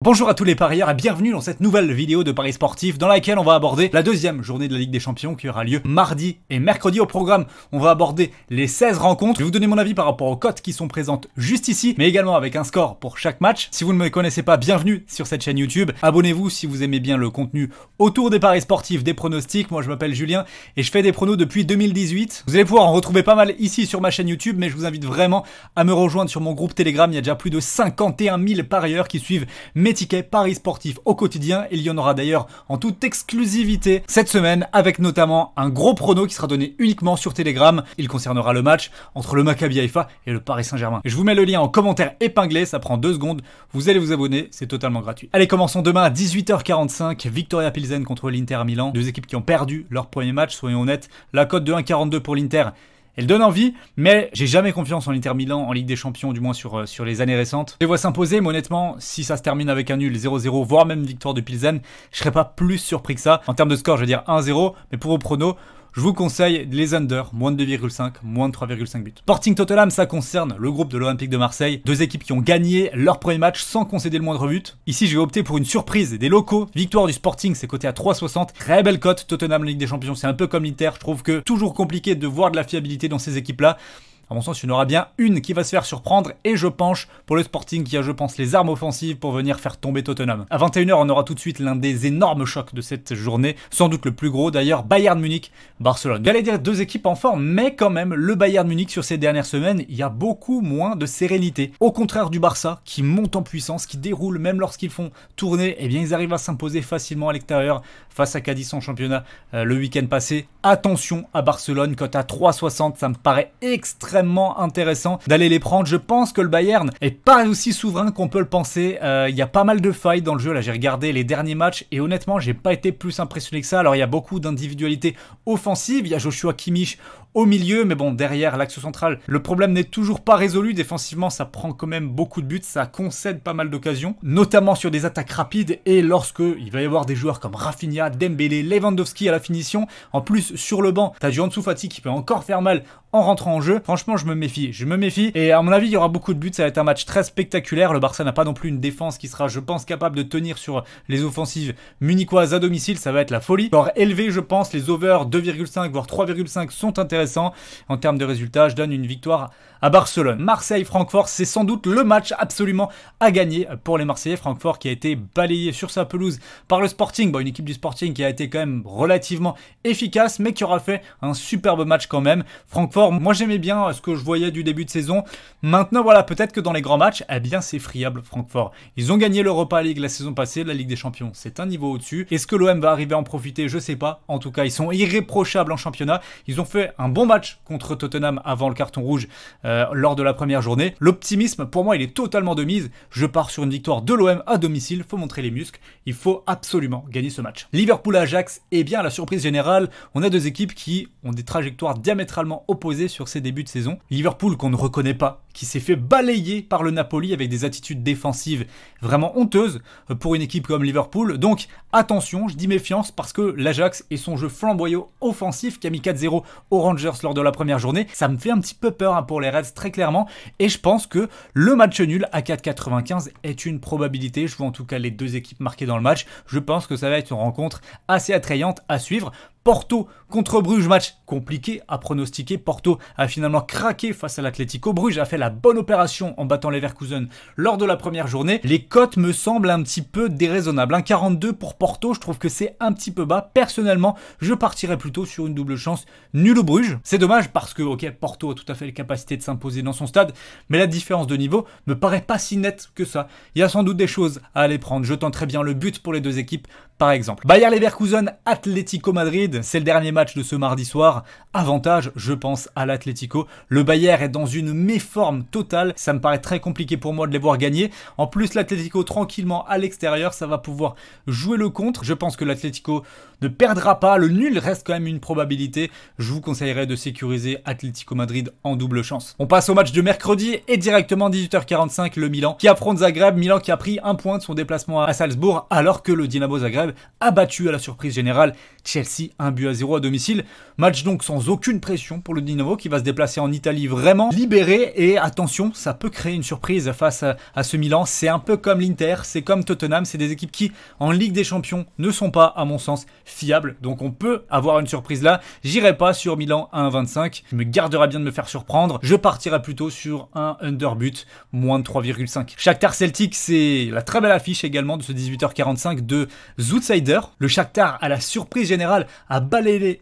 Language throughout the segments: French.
Bonjour à tous les parieurs et bienvenue dans cette nouvelle vidéo de Paris Sportif dans laquelle on va aborder la deuxième journée de la Ligue des Champions qui aura lieu mardi et mercredi au programme. On va aborder les 16 rencontres. Je vais vous donner mon avis par rapport aux cotes qui sont présentes juste ici, mais également avec un score pour chaque match. Si vous ne me connaissez pas, bienvenue sur cette chaîne YouTube. Abonnez-vous si vous aimez bien le contenu autour des paris sportifs, des pronostics. Moi je m'appelle Julien et je fais des pronos depuis 2018. Vous allez pouvoir en retrouver pas mal ici sur ma chaîne YouTube, mais je vous invite vraiment à me rejoindre sur mon groupe Telegram. Il y a déjà plus de 51 000 parieurs qui suivent mes tickets paris sportifs au quotidien. Il y en aura d'ailleurs en toute exclusivité cette semaine avec notamment un gros prono qui sera donné uniquement sur Telegram. Il concernera le match entre le Maccabi Haïfa et le Paris Saint-Germain. Je vous mets le lien en commentaire épinglé, ça prend 2 secondes. Vous allez vous abonner, c'est totalement gratuit. Allez, commençons demain à 18h45. Victoria Pilsen contre l'Inter Milan. Deux équipes qui ont perdu leur premier match, soyons honnêtes. La cote de 1,42 pour l'Inter, elle donne envie, mais j'ai jamais confiance en l'Inter Milan en Ligue des Champions, du moins sur les années récentes. Je les vois s'imposer, mais honnêtement, si ça se termine avec un nul 0-0, voire même victoire de Pilsen, je serais pas plus surpris que ça. En termes de score, je veux dire 1-0, mais pour vos pronos, je vous conseille les under, moins de 2,5, moins de 3,5 buts. Sporting Tottenham, ça concerne le groupe de l'Olympique de Marseille. Deux équipes qui ont gagné leur premier match sans concéder le moindre but. Ici, je vais opter pour une surprise des locaux. Victoire du Sporting, c'est coté à 3,60. Très belle cote. Tottenham, Ligue des Champions, c'est un peu comme l'Inter. Je trouve que toujours compliqué de voir de la fiabilité dans ces équipes-là. À mon sens, il y en aura bien une qui va se faire surprendre et je penche pour le Sporting qui a, je pense, les armes offensives pour venir faire tomber Tottenham. À 21h, on aura tout de suite l'un des énormes chocs de cette journée, sans doute le plus gros d'ailleurs, Bayern Munich, Barcelone. J'allais dire deux équipes en forme, mais quand même, le Bayern Munich sur ces dernières semaines, il y a beaucoup moins de sérénité. Au contraire du Barça, qui monte en puissance, qui déroule même lorsqu'ils font tourner, eh bien ils arrivent à s'imposer facilement à l'extérieur face à Cadiz en championnat le week-end passé. Attention à Barcelone, cote à 3,60, ça me paraît extrêmement intéressant d'aller les prendre. Je pense que le Bayern est pas aussi souverain qu'on peut le penser. Il y a pas mal de failles dans le jeu. Là, j'ai regardé les derniers matchs et honnêtement, j'ai pas été plus impressionné que ça. Alors, il y a beaucoup d'individualités offensives. Il y a Joshua Kimmich au milieu, mais bon, derrière l'axe central, le problème n'est toujours pas résolu. Défensivement, ça prend quand même beaucoup de buts, ça concède pas mal d'occasions, notamment sur des attaques rapides et lorsque il va y avoir des joueurs comme Rafinha, Dembélé, Lewandowski à la finition. En plus, sur le banc, t'as du Ansu Fati qui peut encore faire mal en rentrant en jeu. Franchement, je me méfie. Et à mon avis, il y aura beaucoup de buts. Ça va être un match très spectaculaire. Le Barça n'a pas non plus une défense qui sera, je pense, capable de tenir sur les offensives munichoises à domicile. Ça va être la folie. Alors élevé, je pense, les over 2,5 voire 3,5 sont intéressants. En termes de résultats, je donne une victoire à Barcelone. Marseille-Francfort, c'est sans doute le match absolument à gagner pour les Marseillais. Francfort qui a été balayé sur sa pelouse par le Sporting. Bon, une équipe du Sporting qui a été quand même relativement efficace, mais qui aura fait un superbe match quand même. Francfort, moi j'aimais bien ce que je voyais du début de saison. Maintenant, voilà, peut-être que dans les grands matchs, eh bien c'est friable Francfort. Ils ont gagné l'Europa League la saison passée, la Ligue des Champions, c'est un niveau au-dessus. Est-ce que l'OM va arriver à en profiter? Je sais pas. En tout cas, ils sont irréprochables en championnat. Ils ont fait un bon match contre Tottenham avant le carton rouge lors de la première journée. L'optimisme, pour moi, il est totalement de mise. Je pars sur une victoire de l'OM à domicile. Faut montrer les muscles. Il faut absolument gagner ce match. Liverpool-Ajax, eh bien, à la surprise générale, on a deux équipes qui ont des trajectoires diamétralement opposées sur ces débuts de saison. Liverpool qu'on ne reconnaît pas, qui s'est fait balayer par le Napoli avec des attitudes défensives vraiment honteuses pour une équipe comme Liverpool. Donc attention, je dis méfiance parce que l'Ajax et son jeu flamboyant offensif qui a mis 4-0 aux Rangers lors de la première journée, ça me fait un petit peu peur pour les Reds très clairement et je pense que le match nul à 4,95 est une probabilité. Je vois en tout cas les deux équipes marquées dans le match. Je pense que ça va être une rencontre assez attrayante à suivre. Porto contre Bruges, match compliqué à pronostiquer. Porto a finalement craqué face à l'Atlético. Bruges a fait la bonne opération en battant Leverkusen lors de la première journée. Les cotes me semblent un petit peu déraisonnables. 1,42 pour Porto, je trouve que c'est un petit peu bas. Personnellement, je partirais plutôt sur une double chance nul au Bruges. C'est dommage parce que, ok, Porto a tout à fait la capacité de s'imposer dans son stade, mais la différence de niveau me paraît pas si nette que ça. Il y a sans doute des choses à aller prendre. Je tenterai bien le but pour les deux équipes, par exemple. Bayer Leverkusen, Atlético Madrid, c'est le dernier match de ce mardi soir. Avantage, je pense, à l'Atlético. Le Bayer est dans une méforme totale. Ça me paraît très compliqué pour moi de les voir gagner. En plus, l'Atlético tranquillement à l'extérieur, ça va pouvoir jouer le contre. Je pense que l'Atlético ne perdra pas. Le nul reste quand même une probabilité. Je vous conseillerais de sécuriser Atlético Madrid en double chance. On passe au match de mercredi et directement 18h45, le Milan qui affronte Zagreb. Milan qui a pris un point de son déplacement à Salzbourg alors que le Dynamo Zagreb a battu à la surprise générale Chelsea 1-0 à domicile. Match donc sans aucune pression pour le Dynamo qui va se déplacer en Italie vraiment libéré. Et attention, ça peut créer une surprise face à ce Milan. C'est un peu comme l'Inter, c'est comme Tottenham. C'est des équipes qui, en Ligue des Champions, ne sont pas, à mon sens, fiables. Donc on peut avoir une surprise là. J'irai pas sur Milan à 1,25. Je me garderai bien de me faire surprendre. Je partirai plutôt sur un underbut, moins de 3,5. Shakhtar Celtic, c'est la très belle affiche également de ce 18h45 de Outsider. Le Shakhtar, à la surprise générale, a balayé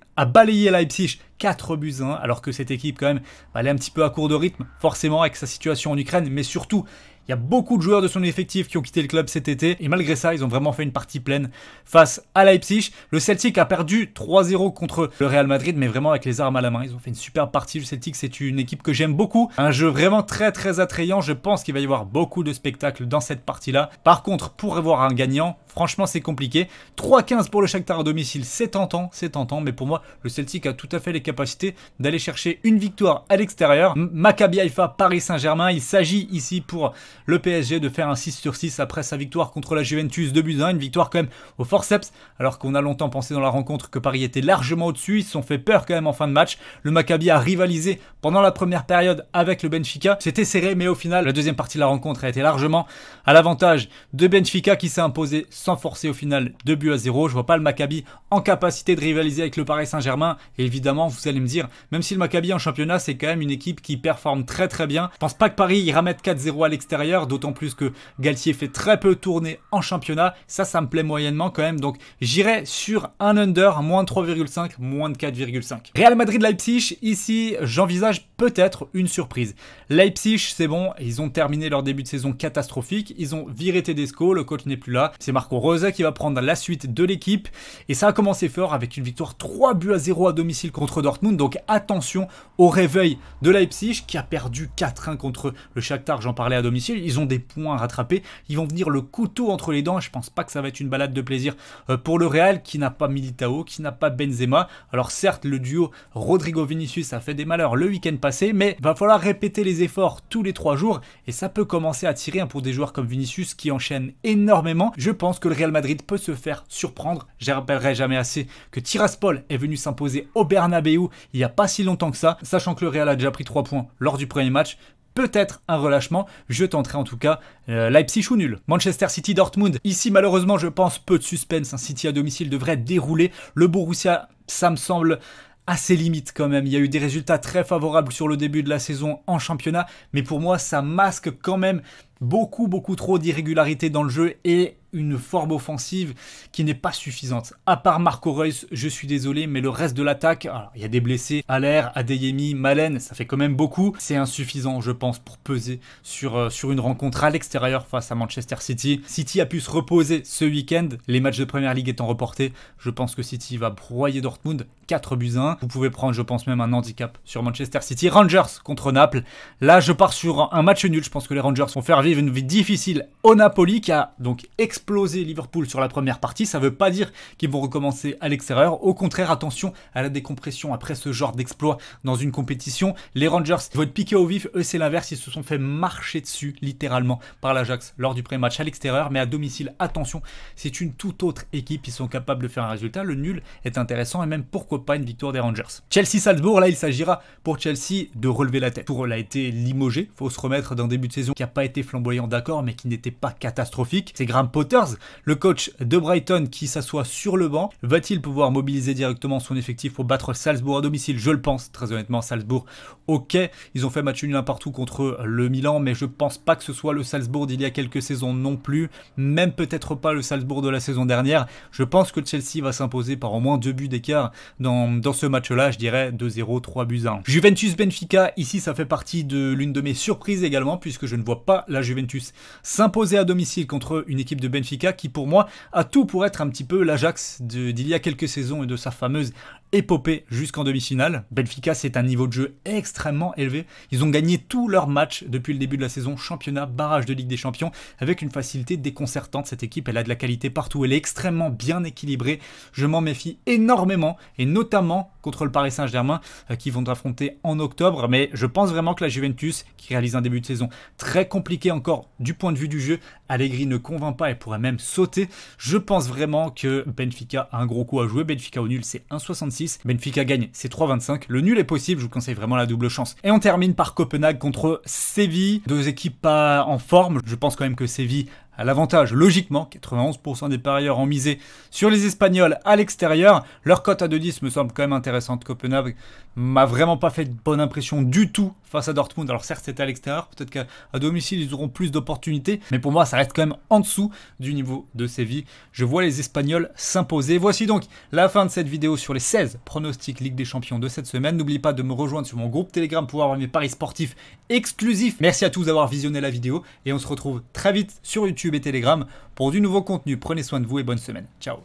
Leipzig 4-1, alors que cette équipe quand même elle est un petit peu à court de rythme, forcément avec sa situation en Ukraine, mais surtout il y a beaucoup de joueurs de son effectif qui ont quitté le club cet été et malgré ça, ils ont vraiment fait une partie pleine face à Leipzig. Le Celtic a perdu 3-0 contre le Real Madrid, mais vraiment avec les armes à la main. Ils ont fait une superbe partie. Le Celtic, c'est une équipe que j'aime beaucoup. Un jeu vraiment très très attrayant. Je pense qu'il va y avoir beaucoup de spectacles dans cette partie-là. Par contre, pour avoir un gagnant, franchement, c'est compliqué. 3-15 pour le Shakhtar à domicile, c'est tentant, mais pour moi, le Celtic a tout à fait les capacités d'aller chercher une victoire à l'extérieur. Maccabi Haïfa, Paris Saint-Germain. Il s'agit ici pour le PSG de faire un 6/6 après sa victoire contre la Juventus 2-1, une victoire quand même au forceps, alors qu'on a longtemps pensé dans la rencontre que Paris était largement au-dessus. Ils se sont fait peur quand même en fin de match. Le Maccabi a rivalisé pendant la première période avec le Benfica. C'était serré, mais au final, la deuxième partie de la rencontre a été largement à l'avantage de Benfica qui s'est imposé sans forcer au final 2-0. Je vois pas le Maccabi en capacité de rivaliser avec le Paris Saint-Germain. Et évidemment, vous allez me dire, même si le Maccabi en championnat, c'est quand même une équipe qui performe très très bien. Je pense pas que Paris ira mettre 4-0 à l'extérieur, d'autant plus que Galtier fait très peu tourner en championnat. Ça me plaît moyennement quand même. Donc j'irai sur un under, moins de 3,5, moins de 4,5. Real Madrid-Leipzig, ici j'envisage peut-être une surprise. Leipzig, c'est bon, ils ont terminé leur début de saison catastrophique. Ils ont viré Tedesco, le coach n'est plus là. C'est Marco Rose qui va prendre la suite de l'équipe. Et ça a commencé fort avec une victoire 3-0 à domicile contre Dortmund. Donc attention au réveil de Leipzig qui a perdu 4-1 contre le Shakhtar, j'en parlais à domicile. Ils ont des points à rattraper. Ils vont venir le couteau entre les dents. Je pense pas que ça va être une balade de plaisir pour le Real qui n'a pas Militao, qui n'a pas Benzema. Alors certes, le duo Rodrigo-Vinicius a fait des malheurs le week-end passé, mais va falloir répéter les efforts tous les 3 jours et ça peut commencer à tirer pour des joueurs comme Vinicius qui enchaînent énormément. Je pense que le Real Madrid peut se faire surprendre. Je rappellerai jamais assez que Tiraspol est venu s'imposer au Bernabéu il n'y a pas si longtemps que ça, sachant que le Real a déjà pris 3 points lors du premier match. Peut-être un relâchement, je tenterai en tout cas Leipzig ou nul. Manchester City Dortmund, ici malheureusement je pense peu de suspense, un City à domicile devrait dérouler. Le Borussia, ça me semble assez limite quand même. Il y a eu des résultats très favorables sur le début de la saison en championnat, mais pour moi ça masque quand même beaucoup trop d'irrégularités dans le jeu et une forme offensive qui n'est pas suffisante. À part Marco Reus, je suis désolé, mais le reste de l'attaque, alors il y a des blessés, Haller, Adeyemi, Malen, ça fait quand même beaucoup. C'est insuffisant, je pense, pour peser sur une rencontre à l'extérieur face à Manchester City. City a pu se reposer ce week-end, les matchs de Première Ligue étant reportés. Je pense que City va broyer Dortmund, 4-1. Vous pouvez prendre, je pense, même un handicap sur Manchester City. Rangers contre Naples. Là, je pars sur un match nul. Je pense que les Rangers vont faire vivre une vie difficile au Napoli qui a donc explosé Liverpool sur la première partie. Ça ne veut pas dire qu'ils vont recommencer à l'extérieur. Au contraire, attention à la décompression après ce genre d'exploit dans une compétition. Les Rangers vont être piqués au vif. Eux, c'est l'inverse. Ils se sont fait marcher dessus littéralement par l'Ajax lors du pré-match à l'extérieur. Mais à domicile, attention, c'est une toute autre équipe. Ils sont capables de faire un résultat. Le nul est intéressant et même pourquoi pas une victoire des Rangers. Chelsea-Salzbourg, là, il s'agira pour Chelsea de relever la tête. Tourelle a été limogé. Faut se remettre d'un début de saison qui n'a pas été flamboyant, d'accord, mais qui n'était pas catastrophique. C'est Graham Potters, le coach de Brighton, qui s'assoit sur le banc. Va-t-il pouvoir mobiliser directement son effectif pour battre Salzbourg à domicile? Je le pense, très honnêtement. Salzbourg, ok, ils ont fait match nul un partout contre le Milan, mais je pense pas que ce soit le Salzbourg d'il y a quelques saisons non plus, même peut-être pas le Salzbourg de la saison dernière. Je pense que Chelsea va s'imposer par au moins 2 buts d'écart dans ce match-là, je dirais 2-0, 3-1. Juventus-Benfica, ici ça fait partie de l'une de mes surprises également, puisque je ne vois pas la Juventus s'imposer à domicile contre une équipe de Benfica qui pour moi a tout pour être un petit peu l'Ajax d'il y a quelques saisons et de sa fameuse épopée jusqu'en demi-finale. Benfica, c'est un niveau de jeu extrêmement élevé. Ils ont gagné tous leurs matchs depuis le début de la saison, championnat, barrage de Ligue des Champions, avec une facilité déconcertante. Cette équipe, elle a de la qualité partout, elle est extrêmement bien équilibrée. Je m'en méfie énormément, et notamment contre le Paris Saint-Germain, qui vont affronter en octobre. Mais je pense vraiment que la Juventus, qui réalise un début de saison très compliqué encore du point de vue du jeu, Allegri ne convainc pas et pourrait même sauter. Je pense vraiment que Benfica a un gros coup à jouer. Benfica au nul, c'est 1,66. Benfica gagne, c'est 3,25. Le nul est possible, je vous conseille vraiment la double chance. Et on termine par Copenhague contre Séville. Deux équipes pas en forme. Je pense quand même que Séville a l'avantage, logiquement. 91% des parieurs ont misé sur les Espagnols à l'extérieur. Leur cote à 2,10 me semble quand même intéressante. Copenhague m'a vraiment pas fait de bonne impression du tout face à Dortmund. Alors certes, c'était à l'extérieur. Peut-être qu'à domicile, ils auront plus d'opportunités. Mais pour moi, ça reste quand même en dessous du niveau de Séville. Je vois les Espagnols s'imposer. Voici donc la fin de cette vidéo sur les 16 pronostics Ligue des Champions de cette semaine. N'oubliez pas de me rejoindre sur mon groupe Telegram pour avoir mes paris sportifs exclusifs. Merci à tous d'avoir visionné la vidéo. Et on se retrouve très vite sur YouTube et Telegram pour du nouveau contenu. Prenez soin de vous et bonne semaine. Ciao.